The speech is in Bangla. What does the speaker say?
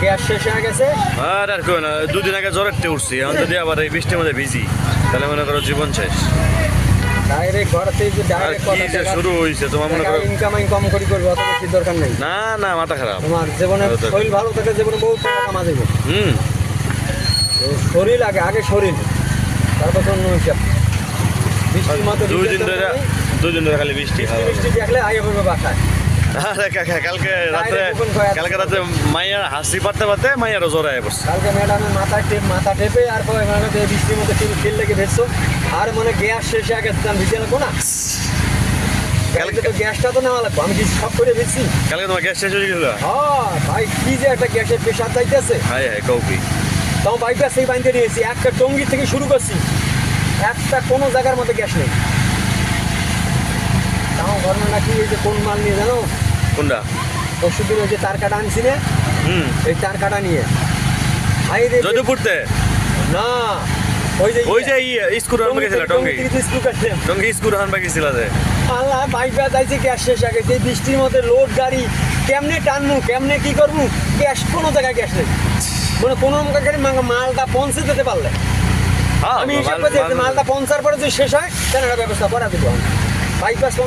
গ্যাস শেষ হয়ে গেছে। আর কেউ না, দুদিন আগে জ্বরেরতে উঠছি, এখন যদি আবার এই বৃষ্টির মধ্যে ভিজি তাহলে মনে করো জীবন শেষ। ডাইরেক্ট ঘর থেকে আর ডাইরেক্ট কি যে শুরু হয়েছে তোমার মনে করো। ইনকাম কম করে করবো, অত বেশি দরকার নেই। না না, মাথা খারাপ। তোমার জীবনে শরীর ভালো থাকে, জীবনে বহুত টাকা কামা যাবে। তো শরীর আগে আগে শরীর, তারপর তো অন্য হিসাব। বৃষ্টির মতো দুই দিন ধরে খালি বৃষ্টি। বৃষ্টি দেখলে আগে পড়বে বাসায়। আরে কালকে রাতে মাইয়া হাসি পারতে পারতে মাইয়ারও জ্বর আয় পড়ছে। কালকে ম্যাডামের মাথা টেপে আর বৃষ্টির মধ্যে তেল লেগে ভেসছো, আর মানে গ্যাস শেষে আগে ভিজে লাগবো না। কালকে তো গ্যাসটা তো নেওয়া লাগবো, আমি কি সব করে ভেজছি। কালকে তোমার গ্যাস শেষ হয়ে গেছিল। হ্যাঁ ভাই, কি যে একটা গ্যাসের প্রেশার চাইতেছে। হাই হাই কৌকি তাও বাইকটা সেই বাঁধতে নিয়েছি, একটা টঙ্গি থেকে শুরু করছি, একটা কোনো জায়গার মধ্যে গ্যাস নেই। তাও ঘটনা নাকি এই যে কোন মাল নিয়ে জানো, কোনটা? পরশুদিন ওই যে তার কাটা আনছি না, এই তার কাটা নিয়ে যদুপুরতে না, ওই যে স্কুল আনবা গেছিল, টঙ্গি স্কুল আনবা গেছিল যে আল্লাহ বাইকটা যাইছে গ্যাস শেষ আগে। এই বৃষ্টির মধ্যে লোড গাড়ি কেমনে টানমু, কেমনে কি করবো, গ্যাস কোনো জায়গায় গ্যাস নেই। মানে কোনো গাড়ি মালটা পৌঁছে যেতে পারলে আমি হিসাব করছি মালটা পৌঁছার পরে যদি শেষ হয় তাহলে একটা ব্যবস্থা করা দিব। বাইপাস